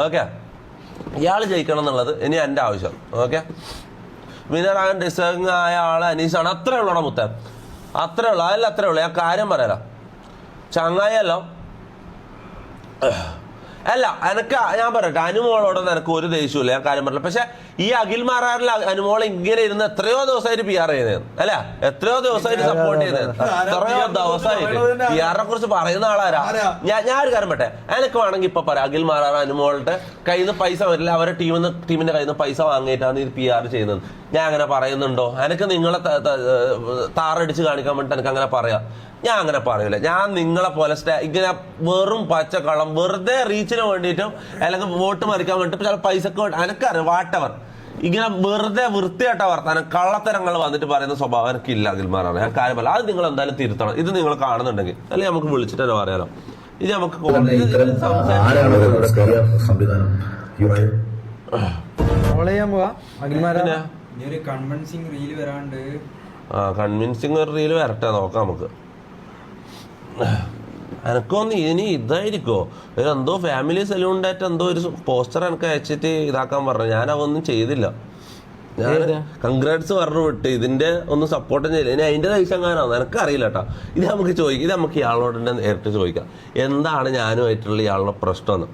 Okay, ഇയാൾ ജയിക്കണം എന്നുള്ളത് ഇനി എൻ്റെ ആവശ്യം. ഓക്കെ, വിന്നറാകാൻ ഡിസേർവിംഗ് ആയ ആള് അനീഷാണ്. അത്രേ ഉള്ളൂടാ മുത്തേ, അത്രേ ഉള്ളൂ. അതല്ല അത്രേ ഉള്ളൂ. ഞാൻ കാര്യം പറയാലോ, ചങ്ങായല്ലോ അല്ല എനക്ക് ഞാൻ പറയട്ടെ, അനുമോളോടൊന്നും എനിക്ക് ഒരു ദേഷ്യമില്ല, ഞാൻ കാര്യം പറയില്ല. പക്ഷെ ഈ അഖിൽ മാറാറിൽ അനുമോൾ ഇങ്ങനെ ഇരുന്ന് എത്രയോ ദിവസമായിട്ട് PR ചെയ്യുന്നത് അല്ല, എത്രയോ ദിവസമായിട്ട് സപ്പോർട്ട് ചെയ്യുന്നത്, എത്രയോ ദിവസമായിട്ട് PR കുറിച്ച് പറയുന്ന ആളാരാ? ഞാൻ ഒരു കാര്യം പറ്റേ, എനിക്ക് വേണമെങ്കിൽ ഇപ്പൊ പറയാം, അഖിൽ മാറാറ് അനുമോളുടെ കയ്യിൽ നിന്ന് പൈസ വരില്ല, അവരെ ടീമിന്റെ കയ്യിൽ നിന്ന് പൈസ വാങ്ങിയിട്ടാണ് ഇത് PR ചെയ്യുന്നത്. ഞാൻ അങ്ങനെ പറയുന്നുണ്ടോ? എനിക്ക് നിങ്ങളെ താറടിച്ച് കാണിക്കാൻ വേണ്ടിട്ട് എനിക്ക് അങ്ങനെ പറയാം. ഞാൻ അങ്ങനെ പറയൂല. ഞാൻ നിങ്ങളെ പോലെ ഇങ്ങനെ വെറും പച്ചക്കള്ളം വെറുതെ റീച്ചിന് വേണ്ടിയിട്ടും അല്ലെങ്കിൽ വോട്ട് മറിക്കാൻ വേണ്ടിട്ട് ചില പൈസക്ക് വേണ്ടി എനിക്കറിയാം വാട്ടവർ ഇങ്ങനെ വെറുതെ വൃത്തിയായിട്ട വർത്താനം കള്ളത്തരങ്ങൾ വന്നിട്ട് പറയുന്ന സ്വഭാവം എനിക്കില്ല അഖിൽമാരാണ്. ഞാൻ കാര്യമല്ല, അത് നിങ്ങൾ എന്തായാലും തിരുത്തണം. ഇത് നിങ്ങൾ കാണുന്നുണ്ടെങ്കിൽ അല്ലെങ്കിൽ നമുക്ക് വിളിച്ചിട്ട് തന്നെ പറയാലോ. ഇത് നമുക്ക് കൺവിൻസിങ് ഒരു റീല് വരട്ടെ, നോക്കാം നമുക്ക്. എനക്കൊന്ന് ഇനി ഇതായിരിക്കോ എന്തോ ഫാമിലി സലൂണിൻ്റെ എന്തോ ഒരു പോസ്റ്റർ എനിക്ക് അയച്ചിട്ട് ഇതാക്കാൻ പറഞ്ഞു. ഞാൻ അതൊന്നും ചെയ്തില്ല. ഞാൻ കൺഗ്രാറ്റ്സ് പറഞ്ഞു വിട്ട് ഇതിന്റെ ഒന്നും സപ്പോർട്ടും ചെയ്യില്ല. ഇനി അതിന്റെ കഴിച്ചങ്ങാനാണ് എനിക്കറിയില്ല കേട്ടോ. ഇത് നമുക്ക് ചോദിക്കാം, ഇത് നമുക്ക് ഇയാളോട് തന്നെ നേരിട്ട് ചോദിക്കാം, എന്താണ് ഞാനുമായിട്ടുള്ള ഇയാളുടെ പ്രശ്നമെന്ന്.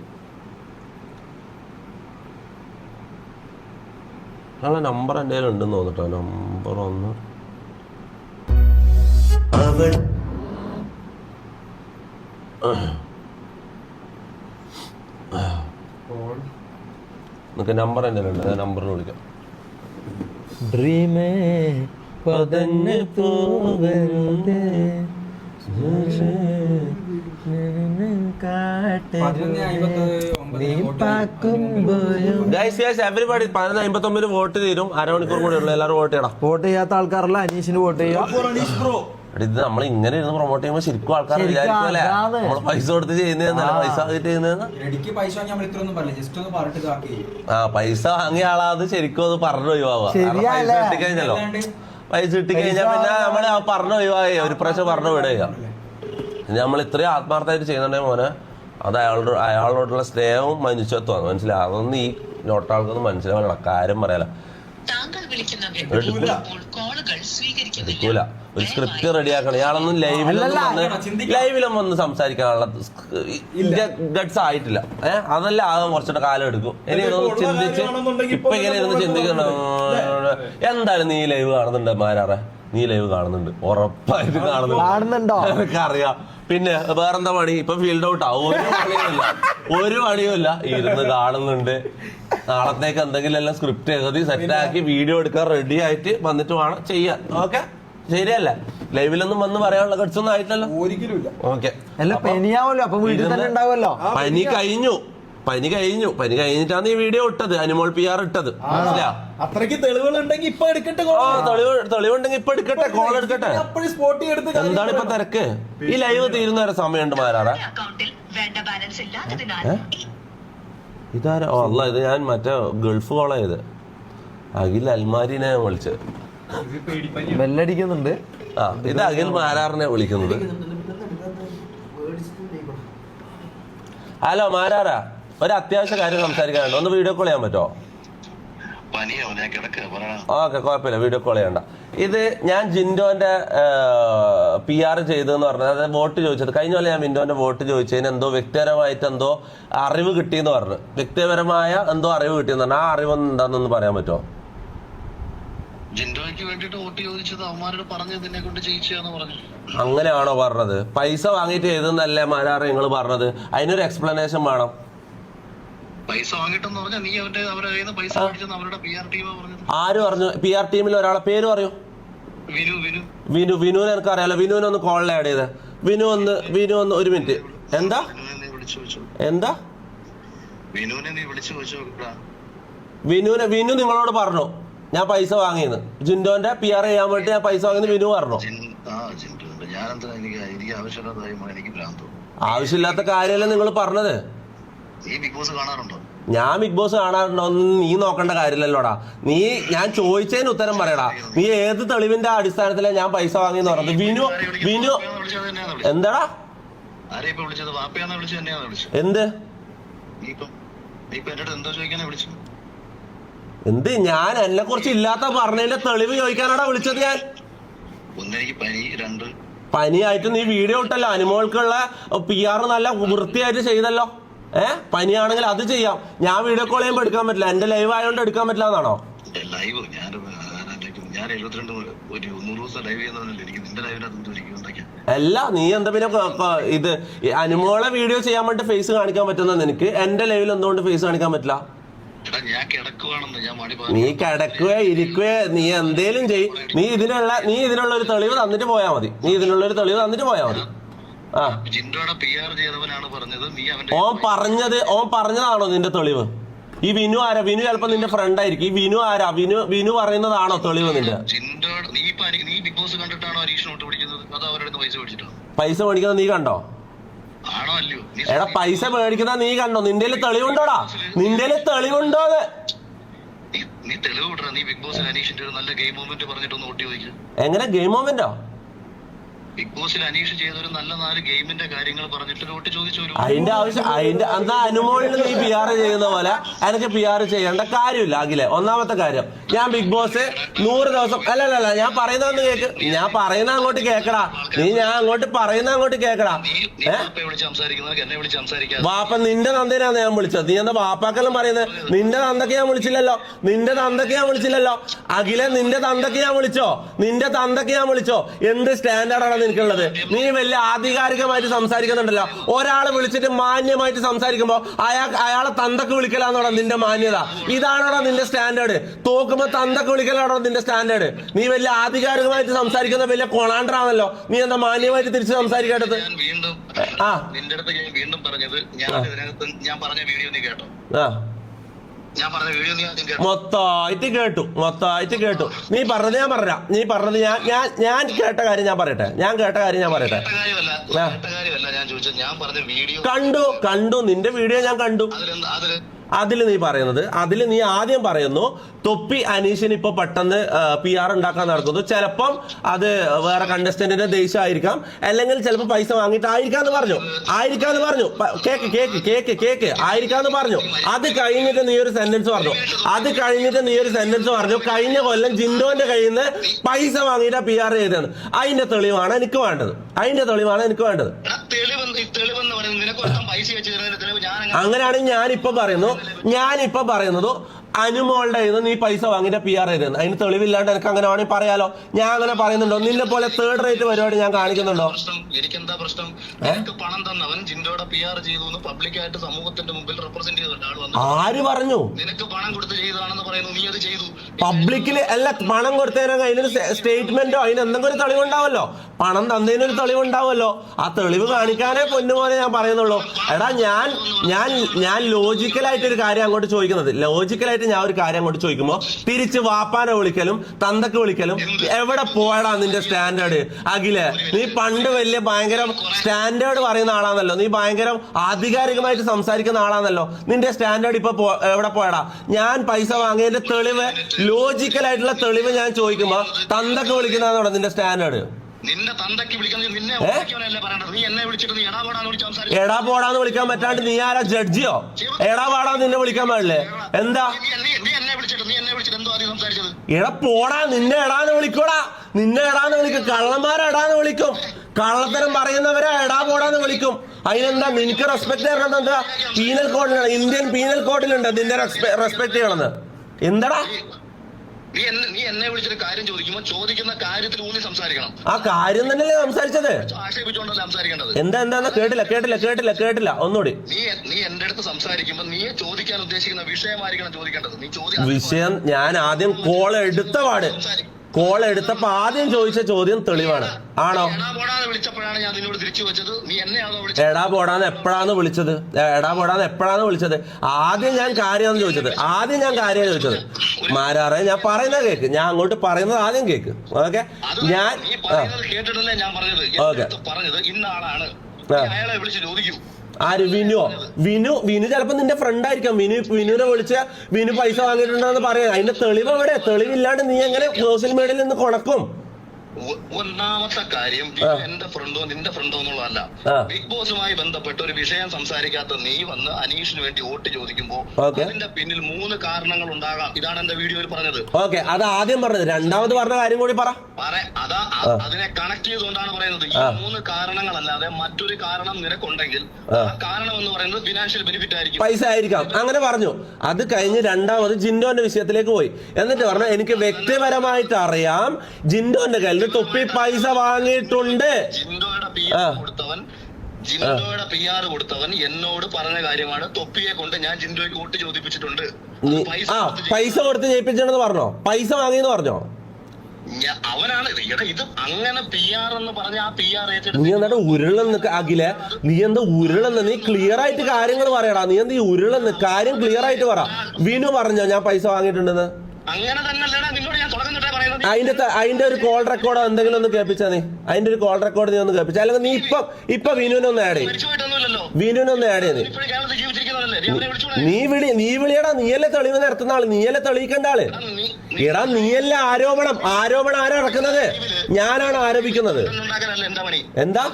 ഇയാളുടെ നമ്പർ എൻ്റെ കയ്യിൽ ഉണ്ടെന്ന് തോന്നിട്ടോ. നമ്പർ ഒന്ന് നമുക്ക് നമ്പർ എൻ്റെ ഉണ്ട്, നമ്പറിന് വിളിക്കാം. ഡ്രീമേ പതഞ്ഞ് പോവരുതേ എവരിബഡി 11:59 വോട്ട് തീരും. അരമണിക്കൂർ കൂടെ ഉള്ളു. എല്ലാവരും വോട്ട് ചെയ്യണം. വോട്ട് ചെയ്യാത്ത ആൾക്കാരല്ല അനീഷിന് വോട്ട് ചെയ്യാം. ഇത് നമ്മൾ ഇങ്ങനെ ഇരുന്ന് പ്രൊമോട്ട് ചെയ്യുമ്പോൾ ശരിക്കും ആൾക്കാർ വിചാരിക്കുമല്ലേ നമ്മൾ പൈസ കൊടുത്ത് ചെയ്യുന്നതെന്നല്ല, പൈസ വാങ്ങിട്ട് ചെയ്യുന്നതെന്ന്. പൈസ വാങ്ങിയ ആളാ അത് ശരിക്കും അത് പറഞ്ഞു ഒഴിവാവുക. പൈസ കിട്ടിക്കഴിഞ്ഞല്ലോ, പൈസ കിട്ടിക്കഴിഞ്ഞാൽ പിന്നെ നമ്മള് പറഞ്ഞു ഒഴിവായി ഒരു പ്രാവശ്യം പറഞ്ഞു വിടുക. നമ്മൾ ഇത്രയും ആത്മാർത്ഥമായിട്ട് ചെയ്യുന്നുണ്ടെങ്കിൽ മോനെ അത് അയാളോടുള്ള സ്നേഹവും മനുഷ്യത്വമാണ്. മനസ്സിലാവും. അതൊന്നും ഈ നോട്ടാൾക്കൊന്നും മനസ്സിലാവില്ല. കാര്യം പറയാല എടുക്കൂല. ഒരു സ്ക്രിപ്റ്റ് റെഡിയാക്കണം. ഇയാളൊന്നും ലൈവിലൊന്നും വന്ന് സംസാരിക്കാനുള്ള ഗഡ്സ് ആയിട്ടില്ല. അതല്ല ആകെ കുറച്ചുകൂടെ കാലം എടുക്കും. ഇനി ചിന്തിച്ച് ഇപ്പൊ ഇങ്ങനെ ഇരുന്ന് ചിന്തിക്കണം. എന്തായാലും നീ ലൈവ് കാണുന്നുണ്ട് മാരാറെ, നീ ലൈവ് കാണുന്നുണ്ട്, ഉറപ്പായിട്ട് കാണുന്നുണ്ടോ? എനിക്കറിയാം. പിന്നെ വേറെന്താ പണി? ഇപ്പൊ ഫീൽഡ് ഔട്ട് ആവും. ഒരു പണിയുമില്ല, ഇരുന്ന് കാണുന്നുണ്ട്. നാളത്തേക്ക് എന്തെങ്കിലും എല്ലാം സ്ക്രിപ്റ്റ് എഴുതി സെറ്റാക്കി വീഡിയോ എടുക്കാൻ റെഡി ആയിട്ട് വന്നിട്ട് വേണം ചെയ്യാൻ. ഓക്കെ, ശരിയല്ല? ലൈവിലൊന്നും വന്ന് പറയാനുള്ള കട്സൊന്നും ആയിട്ടല്ലോ. ഓക്കെ, പനി കഴിഞ്ഞിട്ടാണ് ഈ വീഡിയോ ഇട്ടത്, അനുമോൾ PR ഇട്ടത്. അത്രയ്ക്ക് തെളിവുകളുണ്ടെങ്കിൽ ഇപ്പൊ എടുക്കട്ടെ, തെളിവുണ്ടെങ്കിൽ ഇപ്പൊ എടുക്കട്ടെ, കോൾ എടുക്കട്ടെ. എന്താണ് ഇപ്പൊ തിരക്ക്? ഈ ലൈവ് തീരുന്ന വരെ സമയമുണ്ട് മാരാറെ. ഇതാരാ? ഓ അല്ല, ഇത് ഞാൻ മറ്റേ ഗൾഫ് കോളാ ചെയ്ത്. അഖിൽ അൽമാരിനെ വിളിച്ചത്. ബെല്ലടിക്കുന്നുണ്ട്. ഇത് അഖിൽ മാരാറിനെ വിളിക്കുന്നത്. ഹലോ മാരാറാ, ഒരു അത്യാവശ്യ കാര്യം സംസാരിക്കാനുണ്ട്. ഒന്ന് വീഡിയോ കോൾ ചെയ്യാൻ പറ്റുമോ? ഓക്കെ, കുഴപ്പമില്ല, വീഡിയോ കോൾ ചെയ്യണ്ട. ഇത് ഞാൻ ജിൻഡോന്റെ PR ചെയ്തെന്ന് പറഞ്ഞത്, അതായത് വോട്ട് ചോദിച്ചത് കഴിഞ്ഞ പോലെ ഞാൻ വിൻഡോന്റെ വോട്ട് ചോദിച്ചതിന് എന്തോ വ്യക്തിപരമായിട്ട് എന്തോ അറിവ് കിട്ടിയെന്ന് പറഞ്ഞു. വ്യക്തിപരമായ എന്തോ അറിവ് കിട്ടിയെന്ന് പറഞ്ഞു. ആ അറിവ് എന്താണെന്നൊന്ന് പറയാൻ പറ്റുമോ? അങ്ങനെയാണോ പറഞ്ഞത്? പൈസ വാങ്ങിയിട്ട് ചെയ്തെന്നല്ലേ മാരാറ് നിങ്ങൾ പറഞ്ഞത്? അതിനൊരു എക്സ്പ്ലനേഷൻ വേണം. ആര് പറഞ്ഞു? PR ടീമിൽ ഒരാളെ പേര് പറയൂ. വിനുവിനെ എനിക്ക് അറിയാലോ. വിനുവിനെ ഒന്ന് കോളിൽ ആഡ് ചെയ്തേ. വിനു ഒന്ന് ഒരു മിനിറ്റ്. എന്താ വിനു നിങ്ങളോട് പറഞ്ഞു ഞാൻ പൈസ വാങ്ങിയെന്ന്? ജിൻഡോന്റെ PR ചെയ്യാൻ വേണ്ടി ഞാൻ പൈസ വാങ്ങിയെന്ന് വിനു പറഞ്ഞു. ആവശ്യമില്ലാത്ത കാര്യമല്ലേ നിങ്ങൾ പറഞ്ഞത്? ഞാൻ ബിഗ് ബോസ് കാണാറുണ്ടോ? നീ നോക്കേണ്ട കാര്യമില്ലല്ലോടാ. ഞാൻ ചോദിച്ചതിന് ഉത്തരം പറയടാ. നീ ഏത് തെളിവിന്റെ അടിസ്ഥാനത്തിലാണ് ഞാൻ പൈസ വാങ്ങിയെന്ന് പറഞ്ഞത്? വിനു എന്താടാ? എന്ത് എന്ത് ഞാൻ എന്നെ കുറിച്ച് ഇല്ലാത്ത പറഞ്ഞതിന്റെ തെളിവ് ചോദിക്കാനാടാ വിളിച്ചത് ഞാൻ. പനിയായിട്ട് നീ വീഡിയോ ഇട്ടല്ലോ, അനുമോൾക്കുള്ള PR നല്ല വൃത്തിയായിട്ട് ചെയ്തല്ലോ. പനിയാണെങ്കിൽ അത് ചെയ്യാം. ഞാൻ വീഡിയോ കോൾ ചെയ്യുമ്പോൾ എടുക്കാൻ പറ്റില്ല, എന്റെ ലൈവ് ആയതുകൊണ്ട് എടുക്കാൻ പറ്റില്ല എന്നാണോ? അല്ല, നീ എന്താ പിന്നെ ഇത് അനുമോളെ വീഡിയോ ചെയ്യാൻ വേണ്ടി ഫേസ് കാണിക്കാൻ പറ്റുന്ന നിനക്ക് എന്റെ ലൈവിൽ എന്തുകൊണ്ട് ഫേസ് കാണിക്കാൻ പറ്റില്ല? നീ കിടക്കുകയോ ഇരിക്കുകയോ നീ എന്തേലും ചെയ്. നീ ഇതിനുള്ള ഒരു തെളിവ് തന്നിട്ട് പോയാ മതി. ആ, ഓൻ പറഞ്ഞതാണോ നിന്റെ തെളിവ്? ഈ വിനു ആരാ? വിനു ചിലപ്പോ നിന്റെ ഫ്രണ്ട് ആയിരിക്കും. ഈ വിനു ആരാ? വിനു പറയുന്നതാണോ തെളിവ് നിന്റെ? പൈസ മേടിക്കുന്നത് നീ കണ്ടോ? എടാ, പൈസ മേടിക്കുന്ന നീ കണ്ടോ? നിന്റെ തെളിവുണ്ടോടാ? നിന്റെ തെളിവുണ്ടോ? എങ്ങനെ ഗെയിം മൊമെന്റോ? ബിഗ് ബോസിൽ അനീഷ് ചെയ്ത ഒരു നല്ല 4 ഗെയിമിന്റെ കാര്യങ്ങൾ പറഞ്ഞിട്ട് വോട്ട് ചോദിച്ചു. അതിന്റെ ആവശ്യം എന്താ? അനുമോളിൽ നീ PR ചെയ്യുന്ന പോലെ എനിക്ക് PR ചെയ്യേണ്ട കാര്യമില്ല അഖിലെ. ഒന്നാമത്തെ കാര്യം, ഞാൻ ബിഗ് ബോസ് 100 ദിവസം അല്ലല്ല, ഞാൻ പറയുന്നതെന്ന് കേക്ക്. ഞാൻ പറയുന്ന അങ്ങോട്ട് കേക്കടാ. ഞാൻ അങ്ങോട്ട് പറയുന്ന അങ്ങോട്ട് കേക്കടാ. വാപ്പ നിന്റെ തന്തേനാണ് ഞാൻ വിളിച്ചത്. നീ എന്താ വാപ്പാക്കെല്ലാം പറയുന്നത്? നിന്റെ തന്തക്ക് ഞാൻ വിളിച്ചില്ലല്ലോ. അഖിലെ, നിന്റെ തന്തക്ക് ഞാൻ വിളിച്ചോ? എന്ത് സ്റ്റാൻഡേർഡാണ് നിനക്കുള്ളത്? നീ വലിയ ആധികാരികമായിട്ട് സംസാരിക്കുന്നുണ്ടല്ലോ. ഒരാളെ വിളിച്ചിട്ട് മാന്യമായിട്ട് സംസാരിക്കുമ്പോ അയാളെ തന്തക്ക് വിളിക്കലാന്നോടാ നിന്റെ മാന്യത? ഇതാണോടാ നിന്റെ സ്റ്റാൻഡേർഡ്? തോക്കുമ്പോ തന്തക്ക് വിളിക്കലാണോ നിന്റെ സ്റ്റാൻഡേർഡ്? നീ വലിയ ആധികാരികമായിട്ട് സംസാരിക്കുന്ന വലിയ കൊണാണ്ടറാണല്ലോ. നീ എന്താ മാന്യമായിട്ട് തിരിച്ച് സംസാരിക്കേണ്ടത്? നിന്റെ അടുത്ത് ഞാൻ വീണ്ടും പറഞ്ഞത്, ഞാൻ പറഞ്ഞ വീഡിയോ നീ കേട്ടോ? മൊത്തമായിട്ട് കേട്ടു. നീ പറഞ്ഞത് ഞാൻ കേട്ട കാര്യം ഞാൻ പറയട്ടെ. കണ്ടു നിന്റെ വീഡിയോ ഞാൻ കണ്ടു. അതിൽ നീ ആദ്യം പറയുന്നു തൊപ്പി അനീഷിന് ഇപ്പൊ പെട്ടെന്ന് PR ഉണ്ടാക്കാൻ നടക്കുന്നു. ചിലപ്പം അത് വേറെ കണ്ടസ്റ്റന്റിന്റെ ദേഷ്യമായിരിക്കാം, അല്ലെങ്കിൽ ചിലപ്പോൾ പൈസ വാങ്ങിയിട്ടായിരിക്കാന്ന് പറഞ്ഞു. കേക്ക് ആയിരിക്കാന്ന് പറഞ്ഞു. അത് കഴിഞ്ഞിട്ട് നീ ഒരു സെന്റൻസ് പറഞ്ഞു, കഴിഞ്ഞ കൊല്ലം ജിൻഡോന്റെ കയ്യിൽ നിന്ന് പൈസ വാങ്ങിയിട്ടാ PR ചെയ്തത്. അതിന്റെ തെളിവാണ് എനിക്ക് വേണ്ടത്. അങ്ങനെയാണെങ്കിൽ ഞാനിപ്പോ പറയുന്നത് അനുമോളുടെ നീ പൈസ വാങ്ങിയിട്ട് PR ചെയ്തത്. അതിന് തെളിവില്ലാണ്ട് എനിക്ക് അങ്ങനെ വേണമെങ്കിൽ പറയാലോ. ഞാൻ അങ്ങനെ പറയുന്നുണ്ടോ? നിന്നെ പോലെ 3rd റേറ്റ് പരിപാടി ഞാൻ കാണിക്കുന്നുണ്ടോ? എനിക്കെന്താ പ്രശ്നം? പണം തന്നവൻ ജിൻഡോയുടെ PR ചെയ്തു പബ്ലിക്കായിട്ട് സമൂഹത്തിന്റെ മുമ്പിൽ റെപ്രസെന്റ് ചെയ്തിട്ട് ആര് പറഞ്ഞു? നിനക്ക് പണം കൊടുത്ത് ചെയ്തതാണെന്ന് പറയുന്നു. നീ അത് ചെയ്തു. പബ്ലിക്കില് അല്ല, പണം കൊടുത്തതിനൊക്കെ അതിനൊരു സ്റ്റേറ്റ്മെന്റോ അതിന് എന്തെങ്കിലും ഒരു തെളിവുണ്ടാവല്ലോ. പണം തന്നതിനൊരു തെളിവുണ്ടാവല്ലോ. ആ തെളിവ് കാണിക്കാനേ പൊന്നുപോലെ ഞാൻ പറയുന്നുള്ളൂ. എടാ, ഞാൻ ലോജിക്കലായിട്ടൊരു കാര്യം അങ്ങോട്ട് ചോദിക്കുമ്പോ തിരിച്ച് വാപ്പാനെ വിളിക്കലും തന്തക്ക് വിളിക്കലും എവിടെ പോയടാ നിന്റെ സ്റ്റാൻഡേർഡ്? അഖിലെ, നീ പണ്ട് വലിയ ഭയങ്കര സ്റ്റാൻഡേർഡ് പറയുന്ന ആളാണല്ലോ. നീ ഭയങ്കര ആധികാരികമായിട്ട് സംസാരിക്കുന്ന ആളാണല്ലോ. നിന്റെ സ്റ്റാൻഡേർഡ് ഇപ്പൊ എവിടെ പോയടാ? ഞാൻ പൈസ വാങ്ങിയതിന്റെ തെളിവ്, ലോജിക്കലായിട്ടുള്ള തെളിവ് ഞാൻ ചോദിക്കുമ്പോ തന്തക്ക് വിളിക്കുന്നതാണോ നിന്റെ സ്റ്റാൻഡേർഡ്? നിന്റെ തന്തക്ക് വിളിക്കുന്നത് നിന്നെ നീ എന്നെ വിളിച്ചിട്ട് നീ എടാ പോടാന്ന് വിളിക്കാൻ പറ്റാണ്ട് നീ ആരാ? ജഡ്ജിയോ? എടാ പാടാ നിന്നെ വിളിക്കാൻ പാടില്ലേ? എന്താ എടാ പോടാ? നിന്നെ എടാന്ന് വിളിക്കും. കള്ളന്മാരെടാന്ന് വിളിക്കും. കള്ളത്തരം പറയുന്നവരെ എടാ പോടാന്ന് വിളിക്കും. അതിനെന്താ നിനക്ക് റെസ്പെക്ട് തരണം? എന്താ പീനൽ കോഡിലുണ്ട്, ഇന്ത്യൻ പീനൽ കോഡിലുണ്ട് നിന്നെ റെസ്പെക്ട് ചെയ്യണമെന്ന്. എന്താടാ? നീ എന്നെ വിളിച്ചൊരു കാര്യം ചോദിക്കുമ്പോൾ ചോദിക്കുന്ന കാര്യത്തിൽ ഊന്നി സംസാരിക്കണം. ആ കാര്യം തന്നെയല്ലേ സംസാരിച്ചത്? ആക്ഷേപിച്ചുകൊണ്ടല്ല സംസാരിക്കേണ്ടത്. എന്താ കേട്ടില്ല ഒന്നുകൂടി. നീ എന്റെ അടുത്ത് സംസാരിക്കുമ്പോൾ നീ ചോദിക്കാൻ ഉദ്ദേശിക്കുന്ന വിഷയമായിരിക്കണം ചോദിക്കേണ്ടത്. വിഷയം ഞാൻ ആദ്യം കോൾ എടുത്തപ്പോ ആദ്യം ചോദിച്ച ചോദ്യം തെളിവാണ്. ആണോ? വിളിച്ചപ്പോഴാണ് ഞാൻ നിന്നോട് തിരിച്ചു വെച്ചത്. നീ എന്നെയാണോ എടാ പോടാന്ന് എപ്പോഴാണ് വിളിച്ചത്? ആദ്യം ഞാൻ കാര്യം ചോദിച്ചത്. മാരാറെ, ഞാൻ പറയുന്ന കേക്ക്. ഞാൻ അങ്ങോട്ട് പറയുന്നത് ആദ്യം കേക്ക്. ഓക്കെ, ഞാൻ കേട്ടിട്ടല്ലേ ഞാൻ പറഞ്ഞത്. ഇന്ന ആളാണ്, അയാളെ വിളിച്ച് ചോദിക്കും. ആര്? വിനു ചിലപ്പോ നിന്റെ ഫ്രണ്ട് ആയിരിക്കാം. വിനുവിനെ വിളിച്ച വിനു പൈസ വാങ്ങിയിട്ടുണ്ടെന്ന് പറയാം. അതിന്റെ തെളിവ് എവിടെ? തെളിവില്ലാണ്ട് നീ എങ്ങനെ സോഷ്യൽ മീഡിയയിൽ നിന്ന് കൊണക്കും? ഒന്നാമത്തെ കാര്യം എന്റെ ഫ്രണ്ടോ നിന്റെ ഫ്രണ്ടോ എന്നുള്ളതല്ല. ബിഗ് ബോസുമായി ബന്ധപ്പെട്ട് ഒരു വിഷയം സംസാരിക്കാത്ത നീ വന്ന് അനീഷിന് വേണ്ടി വോട്ട് ചോദിക്കുമ്പോ അതിന്റെ പിന്നിൽ 3 കാരണങ്ങൾ ഉണ്ടാകാം. ഇതാണ് എന്റെ വീഡിയോയിൽ പറഞ്ഞത്. ഓക്കെ, അത് ആദ്യം പറഞ്ഞത്. രണ്ടാമത് പറഞ്ഞ കാര്യം കൂടി അതാ അതിനെ കണക്ട് ചെയ്തുകൊണ്ടാണ് പറയുന്നത്. ഈ 3 കാരണങ്ങളല്ലാതെ മറ്റൊരു കാരണം നിനക്കുണ്ടെങ്കിൽ ആ കാരണം എന്ന് പറയുന്നത് ഫിനാൻഷ്യൽ ബെനിഫിറ്റ് ആയിരിക്കും, പൈസ ആയിരിക്കാം. അങ്ങനെ പറഞ്ഞു. അത് കഴിഞ്ഞ് രണ്ടാമത് ജിൻഡോന്റെ വിഷയത്തിലേക്ക് പോയി. എന്നിട്ട് പറഞ്ഞു എനിക്ക് വ്യക്തിപരമായിട്ട് അറിയാം ജിൻഡോന്റെ കയ്യിൽ തൊപ്പി പൈസ വാങ്ങിയിട്ടുണ്ട്. ജിൻഡോയുടെ PR കൊടുത്തവൻ എന്നോട് പറഞ്ഞ കാര്യമാണ്. തൊപ്പിയെ കൊണ്ട് ഞാൻ ജിൻഡോയ്ക്ക് വോട്ട് ചോദിപ്പിച്ചിട്ടുണ്ട്. പൈസ കൊടുത്ത് ജയിപ്പിച്ചെന്ന് പറഞ്ഞോ? പൈസ വാങ്ങിയെന്ന് പറഞ്ഞോ? അവനാണ് ഇത് അങ്ങനെ PR എന്ന് പറഞ്ഞ ആ PR നീ എന്നിട്ട് ഉരുളെന്ന് അഖിലെ, നീ എന്താ ഉരുളെന്ന്? നീ ക്ലിയർ ആയിട്ട് കാര്യങ്ങൾ പറയടാ. നീ എന്താ ഈ ഉരുളെന്ന്? കാര്യം ക്ലിയർ ആയിട്ട് പറ. വിനു പറഞ്ഞോ ഞാൻ പൈസ വാങ്ങിയിട്ടുണ്ടെന്ന്? അങ്ങനെ തന്നെയല്ലടാ നിന്നോട് ഞാൻ തുടങ്ങുന്നിട്ടേ പറയുന്നത്. അതിന്റെ ഒരു കോൾ റെക്കോർഡോ എന്തെങ്കിലും ഒന്ന് കേൾപ്പിച്ചാ നീ. അതിന്റെ ഒരു കോൾ റെക്കോർഡ് നീ ഒന്ന് കേൾപ്പിച്ച. അല്ലെങ്കിൽ നീ ഇപ്പൊ വിനുവിനൊന്ന് ആഡ് ചെയ്യും. വിനുവിനൊന്ന് ആഡ് ചെയ്ത് നീ വിളിയടാ. നീയല്ലേ തെളിവ് നിരത്തുന്ന ആള്, നീയല്ലേ തെളിയിക്കേണ്ട ആള്. എടാ നീയല്ലേ ആരോപണം ആരാ ഇറക്കുന്നത്? ഞാനാണ് ആരോപിക്കുന്നത്. എന്താ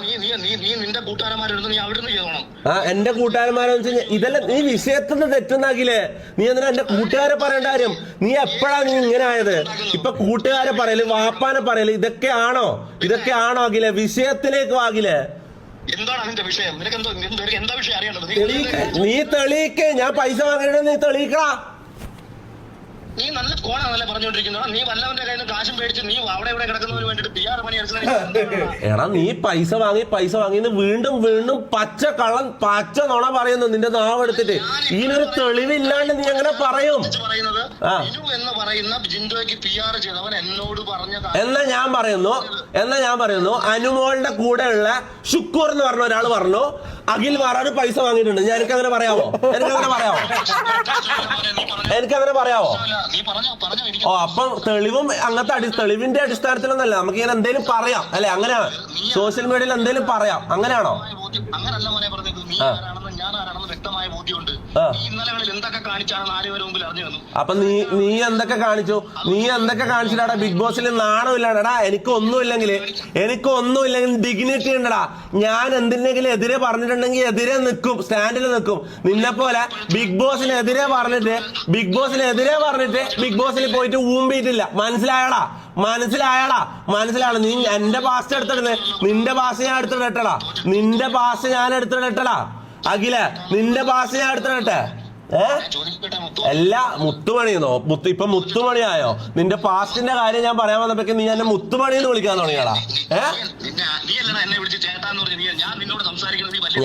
എന്റെ കൂട്ടുകാരന്മാരെന്ന് വെച്ച് കഴിഞ്ഞാൽ ഇതെല്ലാം നീ വിഷയത്തിൽ നിന്ന് തെറ്റുന്നാക്കില്ലേ? നീ എന്തിനാ എന്റെ കൂട്ടുകാരെ പറയേണ്ട കാര്യം? നീ എപ്പോഴാ നീ ഇങ്ങനെ ആയത്? ഇപ്പൊ കൂട്ടുകാരെ പറയല്, വാപ്പാനെ പറയല്, ഇതൊക്കെയാണോ അഖിലെ? വിഷയത്തിലേക്ക് ആകില്ലേ? എന്താണ് അതിന്റെ വിഷയം? എന്താ വിഷയം അറിയേണ്ടത്? നീ തെളിയിക്കേ. ഞാൻ പൈസ വാങ്ങിയിട്ട് നീ തെളിയിക്കടാ. നീ നല്ല കോണാണല്ലേ പറഞ്ഞോണ്ടിരിക്കുന്നത്. നീ വല്ലവന്റെ കയ്യിൽ നിന്ന് കാശും പേടിച്ച് നീ അവിടെ ഇവിടെ കിടക്കുന്നതിന് വേണ്ടിട്ട് PR പണി എടുക്കുന്നത്. എടാ നീ പൈസ വാങ്ങി വീണ്ടും പച്ച നുണ പറയുന്നു നിന്റെ നാവ് എടുത്തിട്ട്. ഇതിനൊരു തെളിവില്ലാണ്ട് നീ എങ്ങനെ പറയും? എന്ന് പറയുന്ന ജിൻഡോയ്ക്ക് PR ചെയ്തവൻ എന്നോട് പറഞ്ഞ എന്നാ ഞാൻ പറയുന്നു അനുമോളുടെ കൂടെ ഉള്ള ഷുക്കൂർ എന്ന് പറഞ്ഞ ഒരാൾ പറഞ്ഞു അഖിൽ മാറാട് പൈസ വാങ്ങിയിട്ടുണ്ട്. എനിക്കങ്ങനെ പറയാവോ? ഓ അപ്പം തെളിവും അങ്ങനത്തെ തെളിവിന്റെ അടിസ്ഥാനത്തിലൊന്നല്ല. നമുക്ക് ഇങ്ങനെ എന്തെങ്കിലും പറയാം അല്ലെ? അങ്ങനെയാണ് സോഷ്യൽ മീഡിയയിൽ എന്തെങ്കിലും പറയാം. അങ്ങനെയാണോ? അങ്ങനല്ല മോനെ പറഞ്ഞത്. നീ ആരാണെന്ന് ഞാൻ ആരാണെന്ന് വ്യക്തമായ ബോധ്യമുണ്ട്. നീ ഇന്നലകളിൽ എന്തൊക്കെ കാണിച്ചാണ് 4 പേര് മുമ്പിൽ അറിഞ്ഞു വന്നു. അപ്പൊ നീ എന്തൊക്കെ കാണിച്ചു? നീ എന്തൊക്കെ കാണിച്ചിട്ടാടാ? ബിഗ് ബോസിൽ നാണമില്ലാടാ. എനിക്കൊന്നുമില്ലെങ്കിൽ ഡിഗ്നിറ്റി ഉണ്ടടാ. ഞാൻ എന്തിനെങ്കിലും എതിരെ പറഞ്ഞിട്ടുണ്ടെങ്കിൽ എതിരെ നിൽക്കും, സ്റ്റാൻഡിൽ നിൽക്കും. നിന്നെ പോലെ ബിഗ് ബോസിനെതിരെ പറഞ്ഞിട്ട് ബിഗ് ബോസിൽ പോയിട്ട് ഊമ്പിയിട്ടില്ല. മനസ്സിലായടാ? നീ എന്റെ പാസ് എടുത്തിടുന്നേ. നിന്റെ പാസ് ഞാൻ എടുത്തിടട്ടടാ. അഖില നിന്റെ പാസ് ഞാൻ എടുത്തിടട്ടെ. എല്ലാ മുത്തുമണിന്നോ? ഇപ്പൊ മുത്തുമണിയായോ? നിന്റെ പാസ്റ്റിന്റെ കാര്യം ഞാൻ പറയാൻ വന്നപ്പോ നീ എന്നെ മുത്തുമണി എന്ന് വിളിക്കാൻ തുടങ്ങിയാടാ.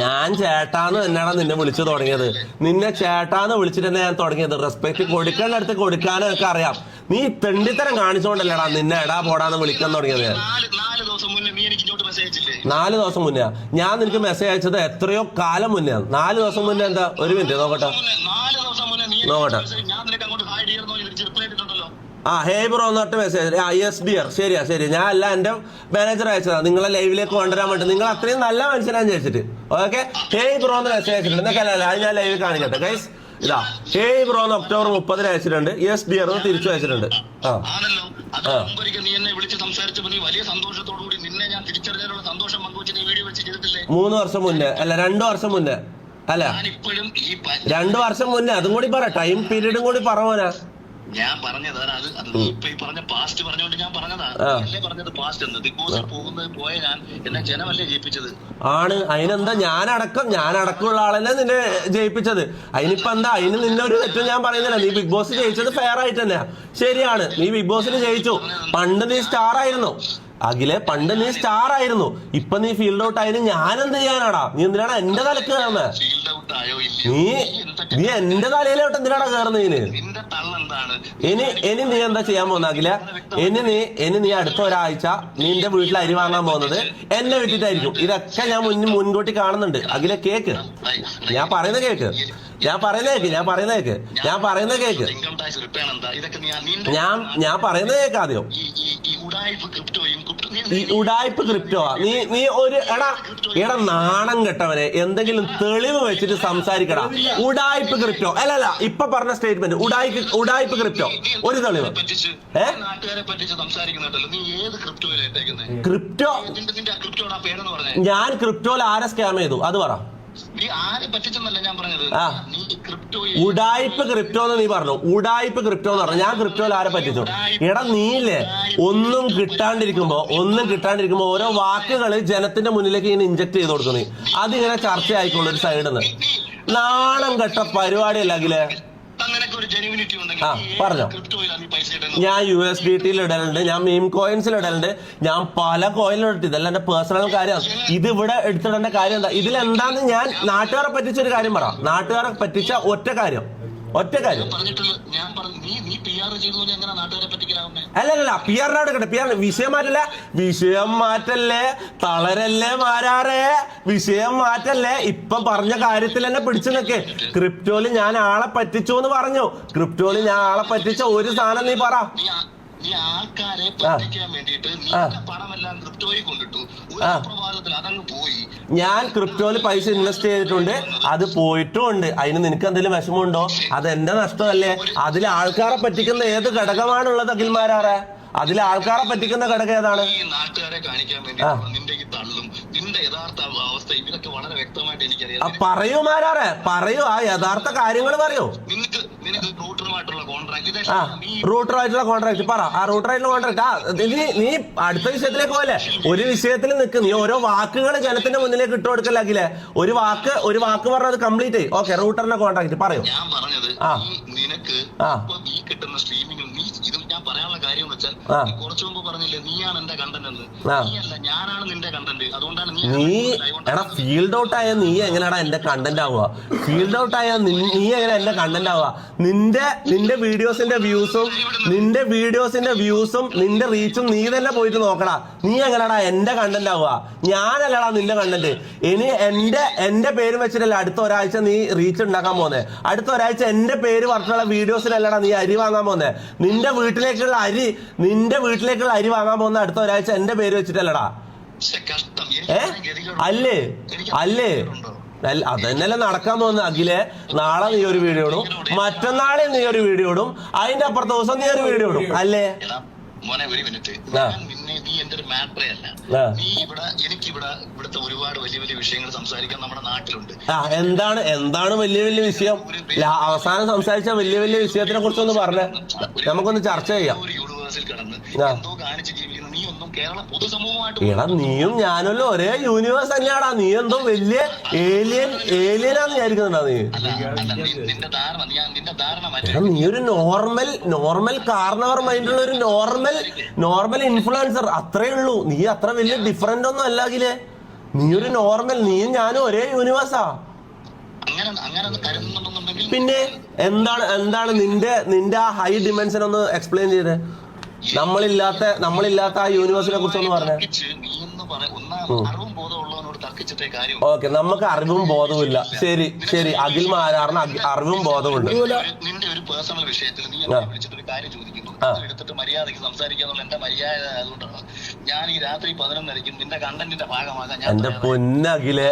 ഞാൻ ചേട്ടാന്ന് തന്നെയാണോ നിന്നെ വിളിച്ചു തുടങ്ങിയത്? നിന്നെ ചേട്ടാന്ന് വിളിച്ചിട്ട് തന്നെ ഞാൻ തുടങ്ങിയത്. റെസ്പെക്ട് കൊടുക്കേണ്ട അടുത്ത് കൊടുക്കാനും ഒക്കെ അറിയാം. നീ തെണ്ടിത്തരം കാണിച്ചോണ്ടല്ലേടാ നിന്നെ എടാ പോടാന്ന് വിളിക്കാൻ തുടങ്ങിയത്. 4 ദിവസം മുന്നേ ഞാൻ നിനക്ക് മെസ്സേജ് അയച്ചത് എത്രയോ കാലം മുന്നേ. 4 ദിവസം മുന്നേ എന്താ? ഒരു മിനിറ്റ് നോക്കട്ടെ. ഹേയ് ബ്രോ എന്നിട്ട് മെസ്സേജ്. Yes dear. ശരി. ഞാൻ അല്ല എന്റെ മാനേജർ അയച്ചതാ നിങ്ങളെ ലൈവിലേക്ക് കൊണ്ടുവരാൻ വേണ്ടി. നിങ്ങൾ അത്രയും നല്ല മനുഷ്യനാന്ന് ചോദിച്ചിട്ട്. ഓക്കെ, ഹേയ് ബ്രോ എന്ന് മെസ്സേജ് അയച്ചിട്ടുണ്ട്. എന്നൊക്കെ അല്ല അത് ഞാൻ ലൈവിൽ കാണിക്കട്ടെ ഗൈസ്. ഇതാ ഹേയ് ബ്രോ എന്ന് ഒക്ടോബർ 30 അയച്ചിട്ടുണ്ട്. യെസ് ഡിയർ എന്ന് തിരിച്ചു അയച്ചിട്ടുണ്ട്. 3 വർഷം മുന്നേ അല്ല 2 വർഷം മുന്നേ അല്ല 2 വർഷം മുന്നേ. അതും കൂടി പറ, ടൈം പീരീഡും കൂടി പറഞ്ഞോനാ. ഞാൻ പറഞ്ഞത് ഇപ്പൊ ഈ പറഞ്ഞ പാസ്റ്റ് പറഞ്ഞോണ്ട് ഞാൻ പറഞ്ഞത് പാസ്റ്റ് എന്ന്. ബിഗ് ബോസിൽ പോയ ഞാൻ എന്നെ ജനമല്ലേ ജയിപ്പിച്ചത്. ആണ്. അതിനെന്താ? ഞാനടക്കമുള്ള ആളല്ലേ നിന്നെ ജയിപ്പിച്ചത്. അതിനിപ്പോ എന്താ? അതിന് നിന്നെ ഒരു തെറ്റും ഞാൻ പറയുന്നില്ല. നീ ബിഗ് ബോസ് ജയിച്ചത് ഫെയർ ആയിട്ട് തന്നെയാ. ശരിയാണ്, നീ ബിഗ് ബോസിൽ ജയിച്ചു. പണ്ട് നീ സ്റ്റാർ ആയിരുന്നു അഖിലെ. ഇപ്പൊ നീ ഫീൽഡ് ഔട്ട് ആയാലും ഞാൻ എന്ത് ചെയ്യാനാടാ? നീ എന്തിനാണ് എന്റെ തലക്ക് കയറുന്നത്? നീ എന്റെ തലയിലോട്ട് എന്തിനാടാ കയറുന്നതിന്? ഇനി നീ എന്താ ചെയ്യാൻ പോകുന്ന അഖില? ഇനി നീ അടുത്ത ഒരാഴ്ച നിന്റെ വീട്ടിൽ അരി വാങ്ങാൻ പോകുന്നത് എന്നെ വിട്ടിട്ടായിരിക്കും. ഇതൊക്കെ ഞാൻ മുൻകൂട്ടി കാണുന്നുണ്ട് അഖില. കേക്ക്, ഞാൻ പറയുന്ന കേക്ക്. ഞാൻ പറയുന്ന കേക്ക് ഇൻകം ടാക്സ് റിട്ടേൺ എന്താ ഇതൊക്കെ ഞാൻ പറയുന്നത് കേക്ക് ആദ്യം. ഈ ഉഡായിപ്പ് ക്രിപ്റ്റോയും ഈ ഉഡായിപ്പ് ക്രിപ്റ്റോ നീ ഒരു എടാ നാണം കെട്ടവനെ എന്തെങ്കിലും തെളിവ് വെച്ചിട്ട് സംസാരിക്കടാ. ഉഡായിപ്പ് ക്രിപ്റ്റോ അല്ലല്ല ഇപ്പൊ പറഞ്ഞ സ്റ്റേറ്റ്മെന്റ് ഉഡായിപ്പ് ക്രിപ്റ്റോ ഒരു തെളിവ്. നാട്ടുകാരെ പറ്റിച്ച് സംസാരിക്കുന്നുണ്ടല്ലോ, നീ ഏത് ക്രിപ്റ്റോയിലേക്കുന്നത്? ക്രിപ്റ്റോ ക്രിപ്റ്റോയുടെ പേരെന്ന് പറഞ്ഞേ. ഞാൻ ക്രിപ്റ്റോയിൽ ആരെ സ്കാം ചെയ്തു അത് പറ. നീ ആരെ പറ്റിച്ചെന്നല്ല ഞാൻ പറഞ്ഞത്. നീ ക്രിപ്റ്റോ ഉഡായിപ്പ് ക്രിപ്റ്റോ എന്ന് നീ പറഞ്ഞു. ഉഡായിപ്പ് ക്രിപ്റ്റോ എന്ന് പറഞ്ഞു. ഞാൻ ക്രിപ്റ്റോയിൽ ആരെ പറ്റിച്ചു? എടാ നീയില്ലേ ഒന്നും കിട്ടാണ്ടിരിക്കുമ്പോ ഓരോ വാക്കുകള് ജനത്തിന്റെ മുന്നിലേക്ക് ഇങ്ങനെ ഇഞ്ചക്ട് ചെയ്ത് കൊടുക്കുന്നു. അതിങ്ങനെ ചർച്ച ആയിക്കോളൂ ഒരു സൈഡിൽ നിന്ന്. നാണം കെട്ട പരിപാടിയല്ല അഖിലേ. പറഞ്ഞോ. ഞാൻ USDT ഇടലുണ്ട്, ഞാൻ മീം കോയിൻസിൽ ഇടലുണ്ട്, ഞാൻ പല കോയിനിലും ഇതെല്ലാം എന്റെ പേഴ്സണൽ കാര്യമാണ്. ഇത് ഇവിടെ എടുത്തിടേണ്ട കാര്യം എന്താ? ഇതിലെന്താന്ന് ഞാൻ നാട്ടുകാരെ പറ്റിച്ച ഒരു കാര്യം പറ. നാട്ടുകാരെ പറ്റിച്ച ഒറ്റ കാര്യം അല്ലല്ല PR കിട്ടെ. വിഷയം മാറ്റല്ലേ തളരല്ലേ മാരാറേ, വിഷയം മാറ്റല്ലേ. ഇപ്പൊ പറഞ്ഞ കാര്യത്തിൽ തന്നെ പിടിച്ചു നിൽക്കേ. ക്രിപ്റ്റോയില് ഞാൻ ആളെ പറ്റിച്ചു എന്ന് പറഞ്ഞു. ക്രിപ്റ്റോയില് ഞാൻ ആളെ പറ്റിച്ച ഒരു സാധനം നീ പറ. ആൾക്കാരെ പറ്റിക്കാൻ വേണ്ടിയിട്ട് പണമെല്ലാം ക്രിപ്റ്റോയിൽ കൊണ്ടിട്ടു. അതങ്ങ് പോയി. ഞാൻ ക്രിപ്റ്റോയില് പൈസ ഇൻവെസ്റ്റ് ചെയ്തിട്ടുണ്ട്, അത് പോയിട്ടും ഉണ്ട്. അതിന് നിനക്ക് എന്തെങ്കിലും വിഷമമുണ്ടോ? അത് എന്റെ നഷ്ടമല്ലേ? അതിൽ ആൾക്കാരെ പറ്റിക്കുന്ന ഏത് ഘടകമാണുള്ളത് അഖിൽമാരാറെ? അതിൽ ആൾക്കാരെ പറ്റിക്കുന്ന ഘടകം ഏതാണ്? നാട്ടുകാരെ കാണിക്കാൻ വേണ്ടി നിന്റെ ഈ തള്ളും നിന്റെ യഥാർത്ഥ അവസ്ഥ ഇതൊക്കെ വളരെ വ്യക്തമായിട്ട് എനിക്കറിയാം. പറയൂ മാരാറെ, പറയൂ. ആ യഥാർത്ഥ കാര്യങ്ങൾ പറയൂ. നിനക്ക് റൂട്ടറുമായിട്ടുള്ള കോൺട്രാക്ട് റൂട്ടറായിട്ടുള്ള കോൺട്രാക്ട് പറ. ആ റൂട്ടറായിട്ടുള്ള കോൺട്രാക്ട് നീ അടുത്ത വിഷയത്തിലേക്ക് പോലെ ഒരു വിഷയത്തിൽ നിൽക്ക്. നീ ഓരോ വാക്കുകൾ ജനത്തിന്റെ മുന്നിലേക്ക് ഇട്ട് കൊടുക്കലാക്കില്ലേ. ഒരു വാക്ക് പറഞ്ഞത് കംപ്ലീറ്റ് ചെയ്യും. ഓക്കെ, റൂട്ടറിന്റെ കോൺട്രാക്ട് പറയൂ. ഞാൻ പറഞ്ഞത് നിനക്ക് ഈ കിട്ടുന്ന സ്ട്രീമിംഗിൽ നീ ഇത് ഞാൻ പറയാനുള്ള കാര്യം എന്ന് വെച്ചാൽ കുറച്ചു മുമ്പ് പറഞ്ഞില്ലേ നീയാണ് എന്റെ കണ്ടന്റ് എന്ന്. നീയല്ല, ഞാനാണ് നിന്റെ കണ്ടന്റ്. അതുകൊണ്ടാണ് നീ എടാ ഫീൽഡ് ഔട്ട് ആയ നീ എങ്ങനെയാടാ എന്റെ കണ്ടന്റ് ആവുക? ഫീൽഡ് ഔട്ട് ആയ നീ എങ്ങനെ എന്റെ കണ്ടന്റ് ആവുക? നിന്റെ വീഡിയോസിന്റെ വ്യൂസും നിന്റെ റീച്ചും നീ തന്നെ പോയിട്ട് നോക്കടാ. നീ എങ്ങനെയാടാ എന്റെ കണ്ടന്റ് ആവുക? ഞാനല്ലടാ നിന്റെ കണ്ടന്റ്. ഇനി എന്റെ പേര് വെച്ചിട്ടല്ല അടുത്ത ഒരാഴ്ച നീ റീച്ച് ഉണ്ടാക്കാൻ പോന്നെ. അടുത്ത ഒരാഴ്ച എന്റെ പേര് പറഞ്ഞുള്ള വീഡിയോസിലല്ലടാ നീ അരി വാങ്ങാൻ പോന്നെ. നിന്റെ വീട്ടിലേക്കുള്ള അരി വാങ്ങാൻ പോകുന്ന അടുത്ത ഒരാഴ്ച എന്റെ പേര് വെച്ചിട്ടല്ലടാ. അല്ലേ അതന്നെയല്ലേ നടക്കാൻ പോകുന്നത് അഖിലേ. നാളെ നീ ഒരു വീഡിയോ ഇടും, മറ്റന്നാളെ നീ ഒരു വീഡിയോ ഇടും, അതിന്റെ അപ്പുറത്തെ ദിവസം നീ ഒരു വീഡിയോ ഇടും. അല്ലേ മോനെ ഒരു മിനിറ്റ്, നീ എന്റെ ഒരു മാറ്ററേ അല്ല. നീ ഇവിടുത്തെ ഒരുപാട് വലിയ വലിയ വിഷയങ്ങൾ സംസാരിക്കാൻ നമ്മുടെ നാട്ടിലുണ്ട്. എന്താണ് വലിയ വിഷയം? അവസാനം സംസാരിച്ച വലിയ വിഷയത്തിനെ കുറിച്ചൊന്ന് പറഞ്ഞേ, നമുക്കൊന്ന് ചർച്ച ചെയ്യാം. യൂണിവേഴ്സിൽ കിടന്ന് എന്തോ കാണിച്ച് ജീവിക്കുന്ന നീ ഒന്നും കേരള പൊതുസമൂഹമായിട്ട് നീയും ഞാനല്ലോ ഒരേ യൂണിവേഴ്സ് തന്നെയാടാ. നീ എന്തോ വലിയ ഏലിയനാന്ന് വിചാരിക്കുന്നുണ്ടാ നീ? നീ ഒരു നോർമൽ കാർണവർ മൈൻഡുള്ള ഒരു നോർമൽ ഇൻഫ്ലുവൻസർ, അത്രേ ഉള്ളൂ. നീ അത്ര വലിയ ഡിഫറന്റ് ഒന്നും അല്ലാകില്ലേ. നീ ഒരു നോർമൽ, നീയും ഞാനും ഒരേ യൂണിവേഴ്സാ. പിന്നെ എന്താണ് നിന്റെ ആ ഹൈ ഡിമെൻഷൻ ഒന്ന് എക്സ്പ്ലെയിൻ ചെയ്തേ. നമ്മളില്ലാത്ത ആ യൂണിവേഴ്സിനെ കുറിച്ചൊന്ന് പറഞ്ഞേ. ഓക്കെ, നമുക്ക് അറിവും ബോധവും ഇല്ല. ശരി അഖിൽ മാരാറിന് അറിവും ബോധവുണ്ട്. നിന്റെ ഒരു പേഴ്സണൽ വിഷയത്തിൽ നീ വിളിച്ചിട്ട് ഒരു കാര്യം ചോദിക്കുന്നു, എടുത്തിട്ട് മര്യാദയ്ക്ക് സംസാരിക്കാന്നുള്ള എന്റെ മര്യാദ ആയതുകൊണ്ടാണ് ഞാൻ ഈ രാത്രി 11:30 നിന്റെ കണ്ടന്റിന്റെ ഭാഗമാകാൻ. എന്റെ പൊന്നഖിലെ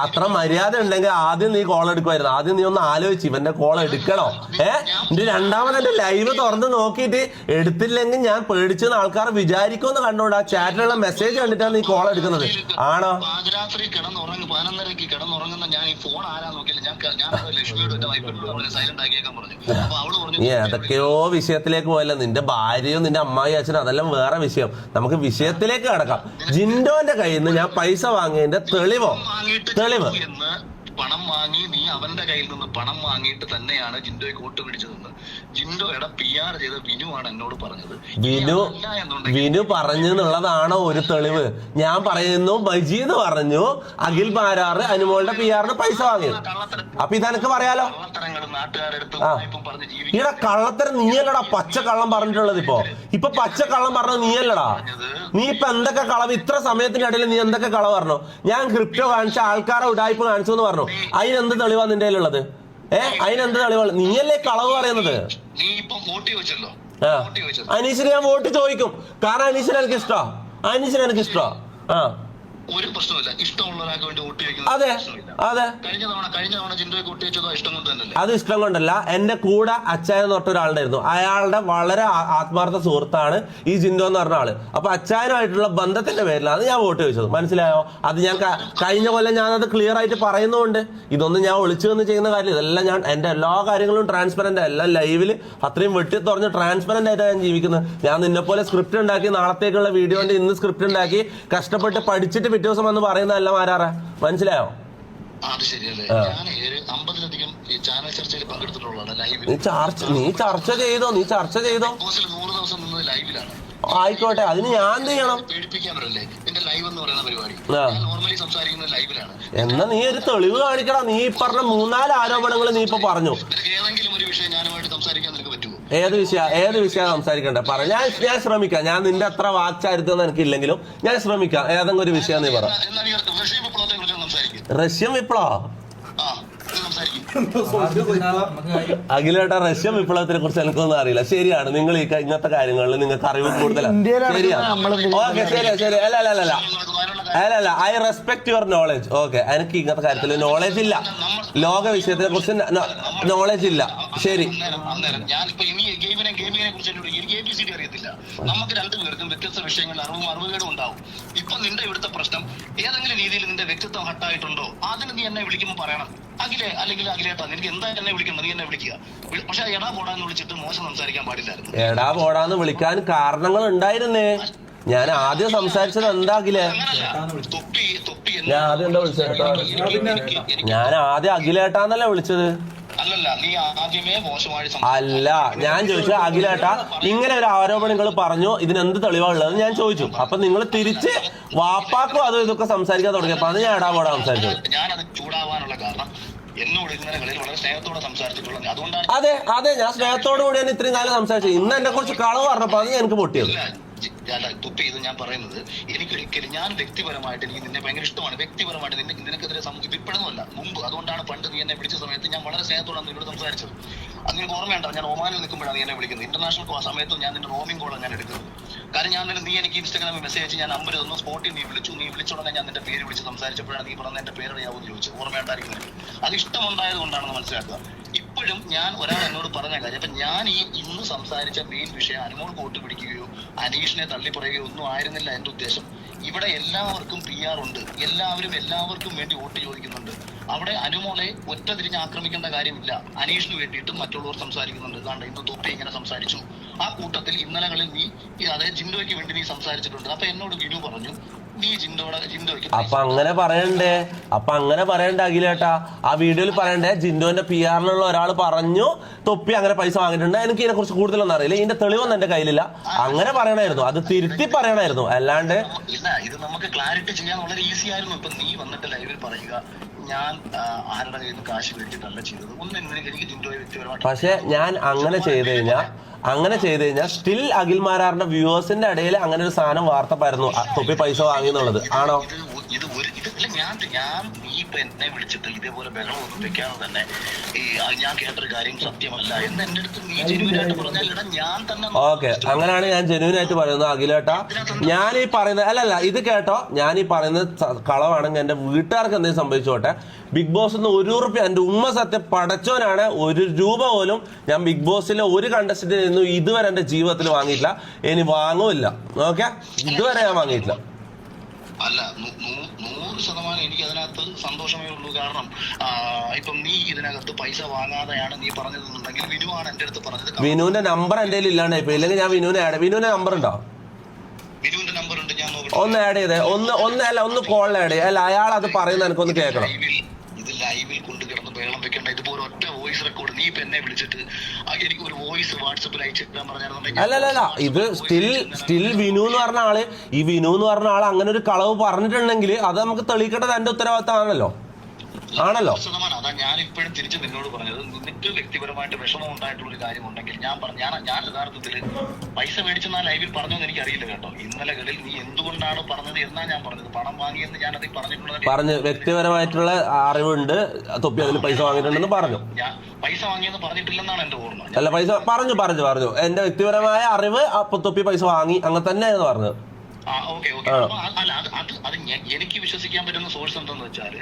അത്ര മര്യാദ ഉണ്ടെങ്കിൽ ആദ്യം നീ കോൾ എടുക്കുമായിരുന്നു. ആദ്യം നീ ഒന്ന് ആലോചിച്ച് ഇവന്റെ കോൾ എടുക്കണോ? എന്റെ രണ്ടാമതെന്റെ ലൈവ് തുറന്ന് നോക്കിയിട്ട് എടുത്തില്ലെങ്കിൽ ഞാൻ പേടിച്ചെന്ന് ആൾക്കാർ വിചാരിക്കുമെന്ന് കണ്ടോണ്ട് ആ ചാറ്റിലുള്ള മെസ്സേജ് കണ്ടിട്ടാണ് നീ കോൾ എടുക്കുന്നത്. ആണോ? രാത്രി കിടന്നുറങ്ങും 11:30 കിടന്നുറങ്ങുന്ന ഞാൻ ഈ ഫോൺ ആരാ നോക്കിയില്ല. ഞാൻ ലക്ഷ്മിയോട് എന്റെ വൈഫിനോട് സൈലന്റ് ആക്കിയേക്കാൻ പറഞ്ഞു. അപ്പൊ അവള് പറഞ്ഞു നീ ഏതൊക്കെയോ വിഷയത്തിലേക്ക് പോയല്ലോ. നിന്റെ ഭാര്യയും നിന്റെ അമ്മായി അച്ഛനും അതെല്ലാം വേറെ വിഷയം. നമുക്ക് വിഷയത്തിലേക്ക് കടക്കാം. ജിൻഡോന്റെ കയ്യിൽ നിന്ന് ഞാൻ പൈസ വാങ്ങിയതിന്റെ തെളിവ് പണം വാങ്ങി നീ അവന്റെ കയ്യിൽ നിന്ന് പണം വാങ്ങിയിട്ട് തന്നെയാണ് ജിൻഡോയെ കൂട്ടുപിടിച്ചതെന്ന് ജിൻഡോയുടെ PR ചെയ്ത വിനുവാണ് എന്നോട് പറഞ്ഞത്. വിനു പറഞ്ഞു എന്നുള്ളതാണോ ഒരു തെളിവ്? ഞാൻ പറയുന്നു മജീദ് പറഞ്ഞു അഖിൽ മാരാറ് അനുമോളുടെ PR പൈസ വാങ്ങിയത്. അപ്പൊ ഇതെനിക്ക് പറയാലോ. ഇവിടെ കള്ളത്തരം നീയല്ലടാ പച്ച കള്ളം പറഞ്ഞിട്ടുള്ളത്. ഇപ്പൊ പച്ച കള്ളം പറഞ്ഞത് നീയല്ലടാ. നീ ഇപ്പൊ എന്തൊക്കെ കളവ് ഇത്ര സമയത്തിന്റെ ഇടയിൽ നീ എന്തൊക്കെ കളവ് പറഞ്ഞു? ഞാൻ ക്രിപ്റ്റോ കാണിച്ച ആൾക്കാരെ ഉടായ്പ കാണിച്ചു എന്ന് പറഞ്ഞു. അതിനെന്ത് തെളിവാ നിന്റെ കയ്യിലുള്ളത്? അതിനെന്ത് തെളിവാണ്? നീയല്ലേ കളവ് പറയുന്നത്? നീ ഇപ്പൊ വോട്ട് ചോദിച്ചല്ലോ. അനീഷിന് ഞാൻ വോട്ട് ചോദിക്കും. കാരണം അനീഷിന് എനിക്ക് ഇഷ്ടമാ. ഒരു പ്രശ്നമില്ല. ഇഷ്ടമുള്ള ഒരാൾക്ക് വേണ്ടി വോട്ട് ചോദിക്കുന്നത്. അതെ. കഴിഞ്ഞ തവണ ജിൻഡോയ്ക്ക് വോട്ട് ചോദിച്ചതോ ഇഷ്ടം കൊണ്ട് തന്നെയല്ലേ? അത് ഇഷ്ടം കൊണ്ടല്ല. എന്റെ കൂടെ അച്ചായ എന്ന് പറഞ്ഞ ഒരാളുണ്ടായിരുന്നു. അയാളുടെ വളരെ ആത്മാർത്ഥ സുഹൃത്താണ് ഈ ജിൻഡോ എന്ന് പറഞ്ഞ ആള്. അപ്പൊ അച്ചായനുമായിട്ടുള്ള ബന്ധത്തിന്റെ പേരിലാണ് ഞാൻ വോട്ട് ചോദിച്ചത്. മനസ്സിലായോ? അത് ഞാൻ കഴിഞ്ഞ കൊല്ലം ഞാനത് ക്ലിയർ ആയിട്ട് പറയുന്നുണ്ട്. ഇതൊന്നും ഞാൻ ഒളിച്ചു നിന്ന് ചെയ്യുന്ന കാര്യം. ഇതെല്ലാം ഞാൻ എന്റെ എല്ലാ കാര്യങ്ങളും ട്രാൻസ്പെറന്റ്, എല്ലാം ലൈവില് അത്രയും വെട്ടി തുറന്ന് ട്രാൻസ്പെറന്റ് ആയിട്ടാണ് ഞാൻ ജീവിക്കുന്നത്. ഞാൻ നിന്നെ പോലെ സ്ക്രിപ്റ്റ് ഉണ്ടാക്കി നാളത്തേക്കുള്ള വീഡിയോന്റെ ഇന്ന് സ്ക്രിപ്റ്റ് ഉണ്ടാക്കി കഷ്ടപ്പെട്ട് പഠിച്ചിട്ട് പിറ്റേ ദിവസം വന്ന് പറയുന്നതല്ല മാരാറ. മനസ്സിലായോ? അത് ശരിയല്ലേ? ഞാൻ 50-ലധികം ചാനൽ ചർച്ചയിൽ പങ്കെടുത്തിട്ടുള്ളതാണ്. നീ ചർച്ച ചെയ്തോ? 100 ദിവസം നിന്നത് ലൈവിലാണ്. ആയിക്കോട്ടെ, അതിന് ഞാൻ എന്ത് ചെയ്യണം? പേടിപ്പിക്കാൻ പറ്റില്ലേ? എന്റെ ലൈവ് എന്ന് പറയുന്ന പരിപാടി നോർമലി സംസാരിക്കുന്നത് ലൈവിലാണ്. എന്നാ നീ ഒരു തെളിവ് കാണിക്കണം. നീ പറഞ്ഞ 3-4 ആരോപണങ്ങൾ നീ ഇപ്പൊ പറഞ്ഞു. ഏതെങ്കിലും ഒരു വിഷയം ഞാനുമായിട്ട് സംസാരിക്കാൻ നിനക്ക് പറ്റുമോ? ഏത് വിഷയം സംസാരിക്കണ്ടേ? പറ. ഞാൻ ശ്രമിക്കാം. ഞാൻ നിന്റെ അത്ര വാക്ചാരിത്വം എനിക്കില്ലെങ്കിലും ഞാൻ ശ്രമിക്കാം. ഏതെങ്കിലും ഒരു വിഷയം നീ പറ. റഷ്യൻ വിപ്ലവം? അഖിലേട്ടാ, റഷ്യൻ വിപ്ലവത്തിനെ കുറിച്ച് എനിക്കൊന്നും അറിയില്ല. ശരിയാണ്, നിങ്ങൾ ഇങ്ങനത്തെ കാര്യങ്ങളിൽ നിങ്ങൾക്ക് അറിവ് കൂടുതലാണ്. ശരിയാണ്. ഓക്കെ, ശരി. അല്ല, I respect your knowledge. Okay, എനിക്ക് ഇങ്ങനത്തെ കാര്യത്തിൽ നോളജ് ഇല്ല. ലോക വിഷയത്തിനെ കുറിച്ച് നോളജ് ഇല്ല. ശരി. നമുക്ക് രണ്ടുപേർക്കും വ്യത്യസ്ത വിഷയങ്ങളിൽ അറിവുകേടും ഉണ്ടാവും. ഇപ്പൊ നിന്റെ ഇവിടുത്തെ പ്രശ്നം ഏതെങ്കിലും രീതിയിൽ നിന്റെ വ്യക്തിത്വം ഹട്ടായിട്ടുണ്ടോ? അതിന് നീ എന്നെ വിളിക്കുമ്പോൾ പറയണം. അല്ലെങ്കിൽ അഖിലേട്ടാ, നിനക്ക് എന്തായാലും എന്നെ വിളിക്കണം, നീ എന്നെ വിളിക്കുക. പക്ഷെ എടാ പോടാന്ന് വിളിച്ചിട്ട് മോശം സംസാരിക്കാൻ പാടില്ലായിരുന്നു. എടാ പോടാന്ന് വിളിക്കാൻ കാരണങ്ങൾ ഉണ്ടായിരുന്നേ. ഞാൻ ആദ്യം സംസാരിച്ചത് എന്താകിലേ? ഞാൻ ആദ്യം എന്താ വിളിച്ചത്? ഞാൻ ആദ്യം അഖിലേട്ടാന്നല്ലേ വിളിച്ചത്. അല്ല, ഞാൻ ചോദിച്ചു അഖിലേട്ടാ, ഇങ്ങനെ ഒരു ആരോപണം നിങ്ങൾ പറഞ്ഞു, ഇതിനെന്ത് തെളിവാണുള്ളത് ഞാൻ ചോദിച്ചു. അപ്പൊ നിങ്ങൾ തിരിച്ച് വാപ്പാക്കും അതും ഇതൊക്കെ സംസാരിക്കാൻ തുടങ്ങിയപ്പോ അത് ഞാൻ എടാ പോടാ സംസാരിച്ചത്. ഞാനത് ചൂടാവാനുള്ള കാരണം എന്നോട് ഇന്നലെ വളരെ സ്നേഹത്തോടെ സംസാരിച്ചിട്ടുള്ളത്. അതുകൊണ്ടാണ്. അതെ, ഞാൻ സ്നേഹത്തോടു കൂടിയാണ് ഇത്രയും കാലം സംസാരിച്ചത്. ഇന്ന് എന്നെ കുറിച്ച് കളവ് പറഞ്ഞപ്പോ അത് എനിക്ക് പൊട്ടിയത്. തുപ്പി ഇത് ഞാൻ പറയുന്നത് എനിക്കൊരിക്കലും, ഞാൻ വ്യക്തിപരമായിട്ട് എനിക്ക് നിന്നെ ഭയങ്കര ഇഷ്ടമാണ്. വ്യക്തിപരമായിട്ട് നിനക്കെതിരെ ഇപ്പോഴൊന്നുമല്ല, മുമ്പ്. അതുകൊണ്ടാണ് പണ്ട് നീ എന്നെ വിളിച്ച സമയത്ത് ഞാൻ വളരെ സ്നേഹത്തോടാണ് നിന്നോട് സംസാരിച്ചത്. അത് നിനക്ക് ഓർമ്മയുണ്ടോ? ഞാൻ ഒമാനിൽ നിൽക്കുമ്പോഴാണ് നീ എന്നെ വിളിക്കുന്നത്. ഇന്റർനാഷണൽ സമയത്തും ഞാൻ നിന്റെ റോമിംഗ് കോളാണ് ഞാൻ എടുക്കുന്നത്. കാരണം നീ എനിക്ക് ഇൻസ്റ്റാഗ്രാമിൽ മെസ്സേജ് അയച്ച് ഞാൻ നമ്പർ തന്നു. സ്പോട്ടിൽ നീ വിളിച്ചോടനെ ഞാൻ നിന്റെ പേര് വിളിച്ച് സംസാരിച്ചപ്പോഴാണ് നീ പറഞ്ഞ എന്റെ പേരറിയാവെന്ന് ചോദിച്ചു. ഓർമ്മയുണ്ടായിരിക്കുന്നത്. അത് ഇഷ്ടമുണ്ടായത് കൊണ്ടാണെന്ന് മനസ്സിലാക്കുക. ഇപ്പോഴും ഞാൻ ഒരാൾ എന്നോട് പറഞ്ഞ കാര്യം, അപ്പൊ ഞാൻ ഇന്ന് സംസാരിച്ച മെയിൻ വിഷയം അനുമോൾ വോട്ട് പിടിക്കുകയോ അനീഷിനെ തള്ളിപ്പറയുകയോ ഒന്നും ആയിരുന്നില്ല എന്റെ ഉദ്ദേശം. ഇവിടെ എല്ലാവർക്കും PR ഉണ്ട്. എല്ലാവർക്കും വേണ്ടി വോട്ട് ചോദിക്കുന്നുണ്ട്. അവിടെ അനുമോളെ ഒറ്റ തിരിഞ്ഞ് ആക്രമിക്കേണ്ട കാര്യമില്ല. അനീഷിന് വേണ്ടിയിട്ടും മറ്റുള്ളവർ സംസാരിക്കുന്നുണ്ട്. ഇതാണ്ട് ഇന്ന് തൊപ്പി ഇങ്ങനെ സംസാരിച്ചു. ആ കൂട്ടത്തിൽ ഇന്നലകളിൽ നീ അതായത് ജിൻഡോയ്ക്ക് വേണ്ടി നീ സംസാരിച്ചിട്ടുണ്ട്. അപ്പൊ എന്നോട് വിനു പറഞ്ഞു, നീ ജിൻഡോയ്ക്ക് അപ്പൊ അങ്ങനെ പറയണ്ടേ അഖിലേട്ടാ? ആ വീഡിയോയിൽ പറയണ്ടേ ജിൻഡോന്റെ PR-ലുള്ള ഒരാൾ പറഞ്ഞു തൊപ്പി അങ്ങനെ പൈസ വാങ്ങിയിട്ടുണ്ട്. എനിക്ക് ഇതിനെ കുറിച്ച് കൂടുതലൊന്നും അറിയില്ല, ഇതിന്റെ തെളിവൊന്നും എന്റെ കയ്യിലില്ല. അങ്ങനെ പറയണായിരുന്നു, അത് തിരുത്തി പറയണായിരുന്നു. അല്ലാണ്ട് ഇല്ല, ഇത് നമുക്ക് ക്ലാരിറ്റി ചെയ്യാൻ വളരെ ഈസി ആയിരുന്നു. ഇപ്പൊ നീ വന്നിട്ട് ലൈവിൽ പറയുക, ഞാൻ ആരുടെ കയ്യിൽ നിന്ന് കാശ് മേടിച്ചിട്ടല്ല ചെയ്തത്. എനിക്ക് ജിൻഡോയെ വ്യക്തിപരമായിട്ട്. പക്ഷെ ഞാൻ അങ്ങനെ ചെയ്ത് കഴിഞ്ഞാൽ സ്റ്റിൽ അഖിൽമാരാറിന്റെ വ്യൂവേഴ്സിന്റെ ഇടയിൽ അങ്ങനെ ഒരു സാധനം വാർത്ത പരന്നു, തൊപ്പി പൈസ വാങ്ങി എന്നുള്ളത്. ആണോ? ഞാൻ നീ ഇപ്പൊ എന്നെ വിളിച്ചിട്ട് ഇതേപോലെ ബഹളമൊന്നും വെക്കാതെ തന്നെ ഞാൻ കേട്ടൊരു കാര്യം സത്യമല്ല എന്ന് എന്റെ അടുത്ത് നീ ജെന്യൂനായിട്ട് പറഞ്ഞാൽ ഞാൻ തന്നെ. ഓക്കെ, അങ്ങനെയാണ് ഞാൻ ജെന്യൂനായിട്ട് പറയുന്നത് അഖിലേട്ടാ. ഞാൻ ഈ പറയുന്നത് അല്ലല്ല, ഇത് കേട്ടോ, ഞാൻ ഈ പറയുന്നത് കളവാണെങ്കിൽ എന്റെ വീട്ടുകാർക്ക് എന്തെങ്കിലും സംഭവിച്ചോട്ടെ. ബിഗ് ബോസ് ₹1 എന്റെ ഉമ്മ സത്യം പടച്ചോനാണ്. ₹1 പോലും ഞാൻ ബിഗ് ബോസിലെ ഒരു കണ്ടസ്റ്റന്റിൽ നിന്നും ഇതുവരെ എന്റെ ജീവിതത്തിൽ വാങ്ങിയിട്ടില്ല, ഇനി വാങ്ങുമില്ല. ഓക്കെ, ഇതുവരെ ഞാൻ വാങ്ങിയിട്ടില്ല. അല്ല, 100% എനിക്ക് അതിനകത്ത് സന്തോഷമേ ഉള്ളൂ. കാരണം ഇപ്പം നീ ഇതിനകത്ത് പൈസ വാങ്ങാതെയാണ് നീ പറഞ്ഞതെന്നുണ്ടെങ്കിൽ വിനുവാണ് എന്റെ അടുത്ത് പറഞ്ഞത്. വിനുവിന്റെ നമ്പർ എന്റെ കയ്യിൽ ഇല്ലാണ്ട് ഇപ്പൊ, ഇല്ലെങ്കിൽ ഞാൻ വിനുവിന്റെ നമ്പർ ഉണ്ടോ? വിനുവിന്റെ നമ്പർ ഉണ്ട്, ഞാൻ ഒന്ന് ആഡ് ചെയ്തേ. ഒന്ന് കോളിൽ ആഡ് ചെയ്യേ. അല്ല, അയാൾ അത് പറയുന്നത് എനിക്കൊന്ന് കേൾക്കണം. ഇത് ലൈവിൽ കൊണ്ട് കിടന്ന് ബഹളം വെക്കണ്ട. ഇതുപോലെ ഒറ്റ വോയിസ് റെക്കോർഡ് നീ ഇപ്പൊ എന്നെ വിളിച്ചിട്ട് എനിക്ക് ഒരു വോയിസ് വാട്സപ്പിൽ അയച്ചിട്ടാൻ പറഞ്ഞാൽ അല്ല, ഇത് സ്റ്റിൽ വിനു എന്ന് പറഞ്ഞ ആള്, ഈ വിനു എന്ന് പറഞ്ഞ ആള് അങ്ങനെ ഒരു കളവ് പറഞ്ഞിട്ടുണ്ടെങ്കിൽ അത് നമുക്ക് തെളിയിക്കേണ്ടത് എന്റെ ഉത്തരവാദിത്തമാണല്ലോ. ആണല്ലോ. അതാ ഞാൻ ഇപ്പോഴും തിരിച്ച് നിന്നോട് പറഞ്ഞത്. നിനക്ക് വ്യക്തിപരമായിട്ട് വിഷമം ഉണ്ടായിട്ടുള്ള ഒരു കാര്യം ഉണ്ടെങ്കിൽ ഞാൻ യഥാർത്ഥത്തിൽ പൈസ മേടിച്ചെന്നാ ലൈവിൽ പറഞ്ഞോന്ന് എനിക്ക് അറിയില്ല കേട്ടോ. ഇന്നലകളിൽ നീ എന്തുകൊണ്ടാണ് പറഞ്ഞത് എന്നാ ഞാൻ പറഞ്ഞത്. പണം വാങ്ങിയെന്ന് ഞാൻ അതിൽ പറഞ്ഞു. വ്യക്തിപരമായിട്ടുള്ള അറിവുണ്ട്, തൊപ്പി അതിൽ പൈസ വാങ്ങിയിട്ടുണ്ടെന്ന് പറഞ്ഞു. ഞാൻ പൈസ വാങ്ങിയെന്ന് പറഞ്ഞിട്ടില്ലെന്നാണ് എന്റെ ഓർമ്മ. അല്ല, പൈസ പറഞ്ഞു. എന്റെ വ്യക്തിപരമായ അറിവ് തൊപ്പി പൈസ വാങ്ങി അങ്ങനെ തന്നെയായിരുന്നു പറഞ്ഞത്. എനിക്ക് വിശ്വസിക്കാൻ പറ്റുന്ന സോഴ്സ് എന്താന്ന് വെച്ചാൽ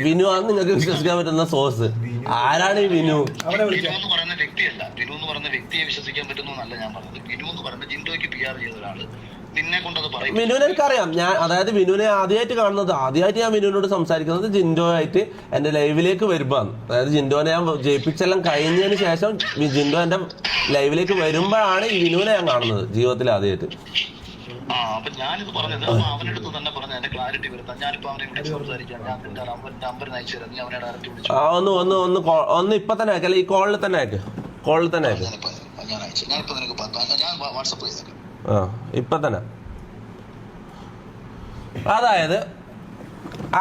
വിനു ആണ് നിങ്ങൾക്ക് വിശ്വസിക്കാൻ പറ്റുന്ന സോഴ്സ്. ആരാണ് ഈ വിനു? വിനു എന്ന് പറയുന്ന വ്യക്തിയല്ല. വിനു എന്ന് പറയുന്ന വ്യക്തിയെ വിശ്വസിക്കാൻ പറ്റുന്നു എന്നല്ല ഞാൻ പറഞ്ഞത്. വിനു എന്ന് പറയുന്ന ജിൻഡോയ്ക്ക് PR ചെയ്ത ഒരാള് നിന്നെ കൊണ്ടത് പറയും. വിനുവിനെ എനിക്കറിയാം. ഞാൻ അതായത് വിനുവിനെ ആദ്യമായിട്ട് കാണുന്നത്, ആദ്യമായിട്ട് ഞാൻ വിനുവിനോട് സംസാരിക്കുന്നത് ജിൻഡോ ആയിട്ട് എന്റെ ലൈവിലേക്ക് വരുമ്പോഴാണ്. അതായത് ജിൻഡോനെ ഞാൻ ജയിപ്പിച്ചെല്ലാം കഴിഞ്ഞതിന് ശേഷം ജിൻഡോ എന്റെ ലൈവിലേക്ക് വരുമ്പോഴാണ് ഈ വിനുവിനെ ഞാൻ കാണുന്നത് ജീവിതത്തിൽ ആദ്യമായിട്ട്. അപ്പൊ ഞാനിത് പറഞ്ഞത് അവനടുത്ത് തന്നെ പറഞ്ഞ എന്റെ ക്ലാരിറ്റി വരുത്താം. ഞാനിപ്പോ അവനെ വിളിച്ച് സംസാരിക്കാം. ഞാൻ നിന്റെ നമ്പർ അയച്ചു തരാം. നീ അവനെ ഡയറക്റ്റ് വിളിച്ചു. ഒന്ന് ഇപ്പൊ തന്നെ അയക്കല്ല, ഈ കോളിൽ തന്നെ അയക്ക്. ഞാൻ അയച്ചു. ഞാനിപ്പോ നിനക്ക് ഞാൻ വാട്സപ്പ് ചെയ്തേക്കാം. ഇപ്പൊ തന്നെ. അതായത്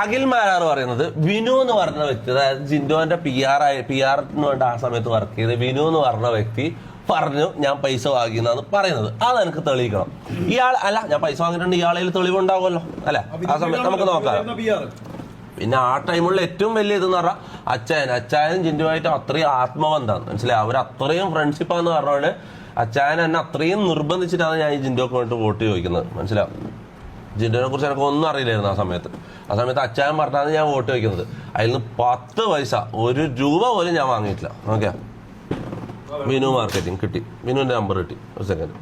അഖിൽ മാരാർ പറയുന്നത് വിനു എന്ന് പറഞ്ഞ വ്യക്തി, അതായത് ജിൻഡോന്റെ PR-ന് വേണ്ട ആ സമയത്ത് വർക്ക് ചെയ്ത് വിനു എന്ന് പറഞ്ഞ വ്യക്തി പറഞ്ഞു ഞാൻ പൈസ വാങ്ങിയെന്നാണ് പറയുന്നത്. അത് എനിക്ക് തെളിയിക്കണം. ഇയാൾ അല്ല, ഞാൻ പൈസ വാങ്ങിയിട്ടുണ്ട്, ഇയാളെ തെളിവുണ്ടാവുമല്ലോ അല്ലെ? ആ സമയത്ത് നമുക്ക് നോക്കാം. പിന്നെ ആ ടൈമുള്ള ഏറ്റവും വലിയ ഇതെന്ന് പറഞ്ഞാൽ അച്ചായനും ജിൻഡുമായിട്ട് അത്രയും ആത്മബന്ധമാണ്, മനസ്സിലായി? അവർ അത്രയും ഫ്രണ്ട്ഷിപ്പാന്ന് പറഞ്ഞുകൊണ്ട് അച്ചായൻ എന്നെ അത്രയും നിർബന്ധിച്ചിട്ടാണ് ഞാൻ ഈ ജിൻഡോക്ക് വേണ്ടിട്ട് വോട്ട് ചോദിക്കുന്നത്, മനസ്സിലാവും? ജിൻഡോനെ കുറിച്ച് എനിക്ക് ഒന്നും അറിയില്ലായിരുന്നു ആ സമയത്ത് അച്ചായൻ പറഞ്ഞാണ് ഞാൻ വോട്ട് ചോദിക്കുന്നത്. അതിൽ നിന്ന് 10 പൈസ, 1 രൂപ പോലും ഞാൻ വാങ്ങിയിട്ടില്ല. ഓക്കെ, വിനു മാർക്കറ്റിംഗ് കിട്ടി. വിനുവിന്റെ നമ്പർ കിട്ടി. ഒരു സെക്കൻഡ്.